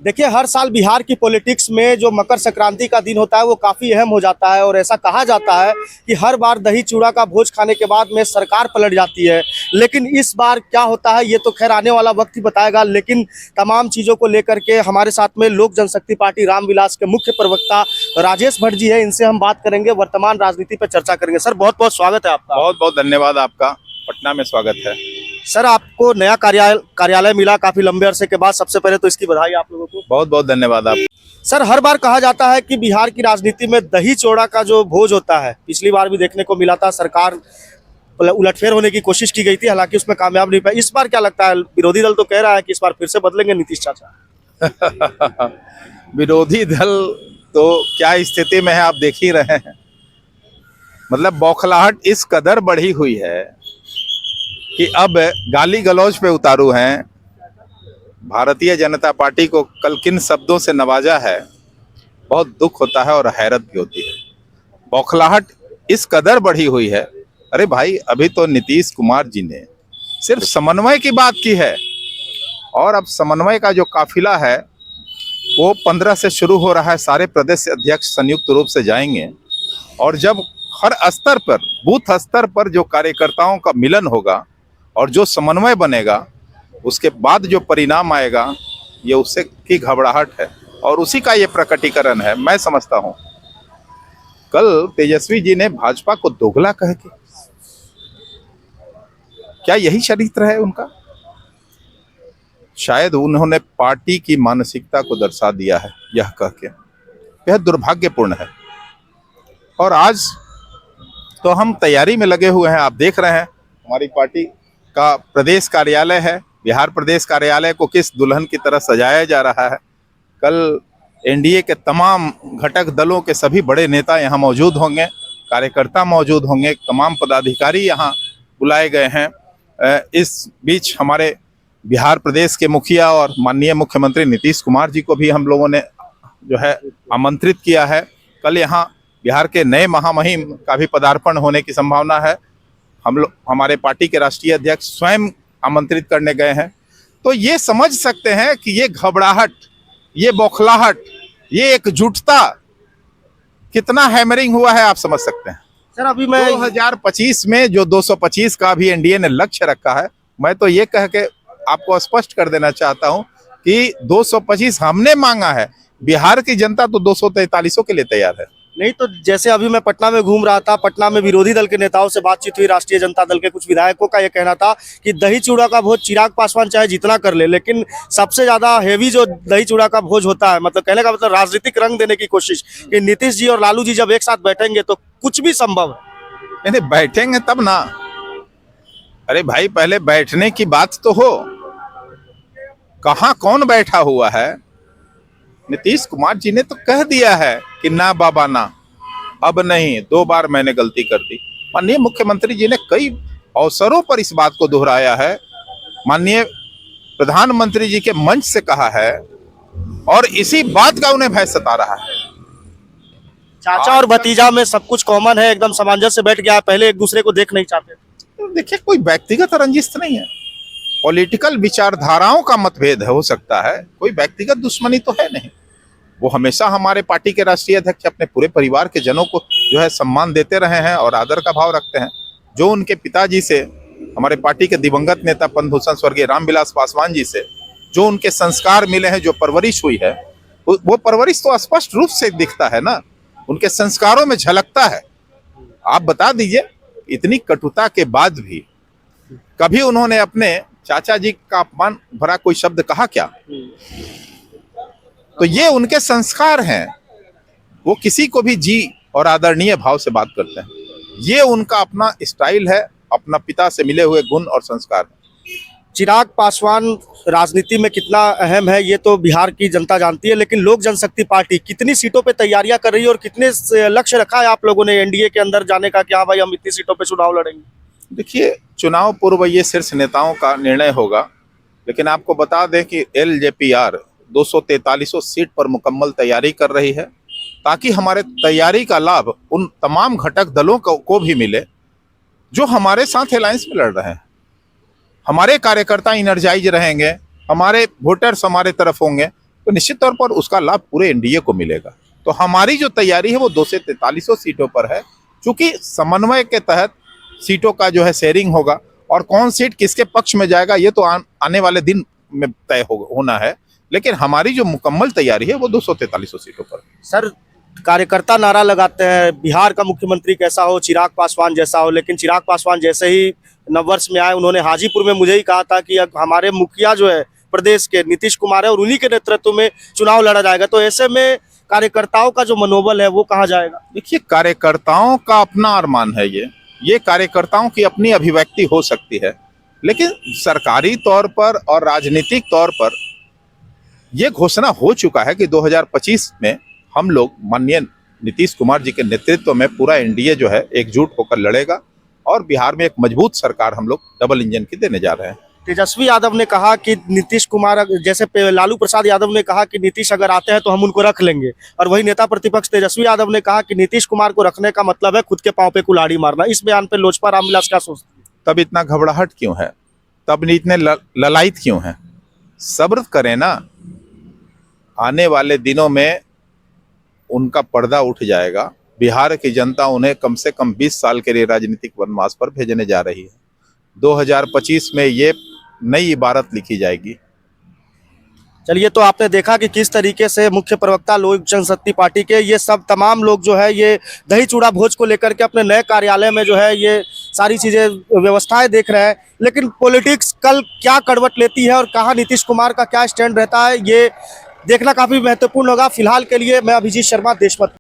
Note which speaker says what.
Speaker 1: देखिए, हर साल बिहार की पॉलिटिक्स में जो मकर संक्रांति का दिन होता है वो काफ़ी अहम हो जाता है और ऐसा कहा जाता है कि हर बार दही चूड़ा का भोज खाने के बाद में सरकार पलट जाती है। लेकिन इस बार क्या होता है ये तो खैर आने वाला वक्त ही बताएगा। लेकिन तमाम चीज़ों को लेकर के हमारे साथ में लोक जनशक्ति पार्टी रामविलास के मुख्य प्रवक्ता राजेश भट्ट जी है, इनसे हम बात करेंगे, वर्तमान राजनीति पर चर्चा करेंगे। सर, बहुत बहुत स्वागत है आपका।
Speaker 2: बहुत बहुत धन्यवाद आपका। पटना में स्वागत है।
Speaker 1: सर, आपको नया कार्यालय मिला काफ़ी लंबे अरसे के बाद, सबसे पहले तो इसकी बधाई आप लोगों को।
Speaker 2: बहुत बहुत धन्यवाद आप।
Speaker 1: सर, हर बार कहा जाता है कि बिहार की राजनीति में दही चोड़ा का जो भोज होता है, पिछली बार भी देखने को मिला था, सरकार उलटफेर होने की कोशिश की गई थी, हालांकि उसमें कामयाब नहीं पाई। इस बार क्या लगता है, विरोधी दल तो कह रहा है कि इस बार फिर से बदलेंगे नीतीश चाचा।
Speaker 2: विरोधी दल तो क्या स्थिति में है आप देख ही रहे हैं। मतलब बौखलाहट इस कदर बढ़ी हुई है कि अब गाली गलौज पे उतारू हैं। भारतीय जनता पार्टी को कल किन शब्दों से नवाजा है, बहुत दुख होता है और हैरत भी होती है। बौखलाहट इस कदर बढ़ी हुई है। अरे भाई, अभी तो नीतीश कुमार जी ने सिर्फ समन्वय की बात की है और अब समन्वय का जो काफिला है वो 15 से शुरू हो रहा है। सारे प्रदेश अध्यक्ष संयुक्त रूप से जाएंगे और जब हर स्तर पर, बूथ स्तर पर जो कार्यकर्ताओं का मिलन होगा और जो समन्वय बनेगा, उसके बाद जो परिणाम आएगा ये उससे की घबराहट है और उसी का ये प्रकटीकरण है। मैं समझता हूँ कल तेजस्वी जी ने भाजपा को दोगला कह के, क्या यही चरित्र है उनका? शायद उन्होंने पार्टी की मानसिकता को दर्शा दिया है यह कह के। यह दुर्भाग्यपूर्ण है और आज तो हम तैयारी में लगे हुए हैं। आप देख रहे हैं हमारी पार्टी का प्रदेश कार्यालय है। बिहार प्रदेश कार्यालय को किस दुल्हन की तरह सजाया जा रहा है। कल एनडीए के तमाम घटक दलों के सभी बड़े नेता यहाँ मौजूद होंगे, कार्यकर्ता मौजूद होंगे, तमाम पदाधिकारी यहाँ बुलाए गए हैं। इस बीच हमारे बिहार प्रदेश के मुखिया और माननीय मुख्यमंत्री नीतीश कुमार जी को भी हम लोगों ने जो है आमंत्रित किया है। कल यहाँ बिहार के नए महामहिम का भी पदार्पण होने की संभावना है। हम लोग, हमारे पार्टी के राष्ट्रीय अध्यक्ष स्वयं आमंत्रित करने गए हैं। तो ये समझ सकते हैं कि ये घबराहट, ये बौखलाहट, ये एकजुटता कितना हैमरिंग हुआ है, आप समझ सकते हैं।
Speaker 1: सर, अभी मैं
Speaker 2: 2025 में जो 225 का भी एनडीए ने लक्ष्य रखा है, मैं तो ये कह के आपको स्पष्ट कर देना चाहता हूं कि 225 हमने मांगा है, बिहार की जनता तो 243 के लिए तैयार है।
Speaker 1: नहीं तो जैसे अभी मैं पटना में घूम रहा था, पटना में विरोधी दल के नेताओं से बातचीत हुई, राष्ट्रीय जनता दल के कुछ विधायकों का यह कहना था कि दही चूड़ा का भोज चिराग पासवान चाहे जितना कर ले, लेकिन सबसे ज्यादा हेवी जो दही चूड़ा का भोज होता है, मतलब कहने का मतलब राजनीतिक रंग देने की कोशिश कि नीतीश जी और लालू जी जब एक साथ बैठेंगे तो कुछ भी संभव है।
Speaker 2: नहीं, बैठेंगे तब ना। अरे भाई, पहले बैठने की बात तो हो। कहाँ कौन बैठा हुआ है? नीतीश कुमार जी ने तो कह दिया है कि ना बाबा ना, अब नहीं, 2 बार मैंने गलती कर दी। माननीय मुख्यमंत्री जी ने कई अवसरों पर इस बात को दोहराया है, माननीय प्रधानमंत्री जी के मंच से कहा है और इसी बात का उन्हें भय सता रहा है।
Speaker 1: चाचा और भतीजा में सब कुछ कॉमन है, एकदम सामंजस्य से बैठ गया, पहले एक दूसरे को देख नहीं चाहते।
Speaker 2: तो देखिए, कोई व्यक्तिगत रंजिश नहीं है, पॉलिटिकल विचारधाराओं का मतभेद हो सकता है, कोई व्यक्तिगत दुश्मनी तो है नहीं। वो हमेशा हमारे पार्टी के राष्ट्रीय अध्यक्ष अपने पूरे परिवार के जनों को जो है सम्मान देते रहे हैं और आदर का भाव रखते हैं। जो उनके पिताजी से, हमारे पार्टी के दिवंगत नेता पद्मभूषण स्वर्गीय रामविलास पासवान जी से जो उनके संस्कार मिले हैं, जो परवरिश हुई है, वो परवरिश तो स्पष्ट रूप से दिखता है ना, उनके संस्कारों में झलकता है। आप बता दीजिए, इतनी कटुता के बाद भी कभी उन्होंने अपने चाचा जी का अपमान भरा कोई शब्द कहा क्या? तो ये उनके संस्कार हैं। वो किसी को भी जी और आदरणीय भाव से बात करते हैं। ये उनका अपना स्टाइल है, अपना पिता से मिले हुए गुण और संस्कार।
Speaker 1: चिराग पासवान राजनीति में कितना अहम है ये तो बिहार की जनता जानती है, लेकिन लोक जनशक्ति पार्टी कितनी सीटों पे तैयारियां कर रही है और कितने लक्ष्य रखा है आप लोगों ने एनडीए के अंदर जाने का, क्या भाई हम इतनी सीटों पे चुनाव लड़ेंगे?
Speaker 2: देखिए, चुनाव पूर्व ये शीर्ष नेताओं का निर्णय होगा, लेकिन आपको बता दें कि एलजेपीआर 243 सीट पर मुकम्मल तैयारी कर रही है, ताकि हमारे तैयारी का लाभ उन तमाम घटक दलों को भी मिले जो हमारे साथ अलायंस में लड़ रहे हैं। हमारे कार्यकर्ता इनर्जाइज रहेंगे, हमारे वोटर्स हमारे तरफ होंगे, तो निश्चित तौर पर उसका लाभ पूरे एनडीए को मिलेगा। तो हमारी जो तैयारी है वो 243 सीटों पर है, क्योंकि समन्वय के तहत सीटों का जो है शेयरिंग होगा और कौन सीट किसके पक्ष में जाएगा ये तो आने वाले दिन में तय होना है, लेकिन हमारी जो मुकम्मल तैयारी है वो 243 सीटों पर।
Speaker 1: सर, कार्यकर्ता नारा लगाते हैं बिहार का मुख्यमंत्री कैसा हो, चिराग पासवान जैसा हो, लेकिन चिराग पासवान जैसे ही नववर्ष में आए उन्होंने हाजीपुर में मुझे ही कहा था कि अब हमारे मुखिया जो है प्रदेश के नीतीश कुमार है और उन्हीं के नेतृत्व में चुनाव लड़ा जाएगा। तो ऐसे में कार्यकर्ताओं का जो मनोबल है वो कहाँ जाएगा?
Speaker 2: देखिए, कार्यकर्ताओं का अपना अरमान है, ये कार्यकर्ताओं की अपनी अभिव्यक्ति हो सकती है, लेकिन सरकारी तौर पर और राजनीतिक तौर पर यह घोषणा हो चुका है कि 2025 में हम लोग माननीय नीतीश कुमार जी के नेतृत्व में पूरा एनडीए जो है एकजुट होकर लड़ेगा और बिहार में एक मजबूत सरकार हम लोग डबल इंजन की देने जा रहे हैं।
Speaker 1: तेजस्वी यादव ने कहा कि नीतीश कुमार, जैसे लालू प्रसाद यादव ने कहा कि नीतीश अगर आते हैं तो हम उनको रख लेंगे, और वही नेता प्रतिपक्ष तेजस्वी यादव ने कहा कि नीतीश कुमार को रखने का मतलब है खुद के पांव पे कुल्हाड़ी मारना। इस बयान पे लोजपा रामविलास क्या सोचती है?
Speaker 2: तब इतना घबराहट क्यों है, तब इतने ललायत क्यों है? सब्र करें ना, आने वाले दिनों में उनका पर्दा उठ जाएगा। बिहार की जनता उन्हें कम से कम 20 साल के लिए राजनीतिक वनवास पर भेजने जा रही है। 2025 में ये नई इबारत लिखी जाएगी।
Speaker 1: चलिए, तो आपने देखा कि किस तरीके से मुख्य प्रवक्ता लोक जनशक्ति पार्टी के ये सब तमाम लोग जो है ये दही चूड़ा भोज को लेकर के अपने नए कार्यालय में जो है ये सारी चीजें व्यवस्थाएं देख रहे हैं। लेकिन पॉलिटिक्स कल क्या करवट लेती है और कहाँ नीतीश कुमार का क्या स्टैंड रहता है, ये देखना काफी महत्वपूर्ण होगा। फिलहाल के लिए मैं अभिजीत शर्मा, देशमत।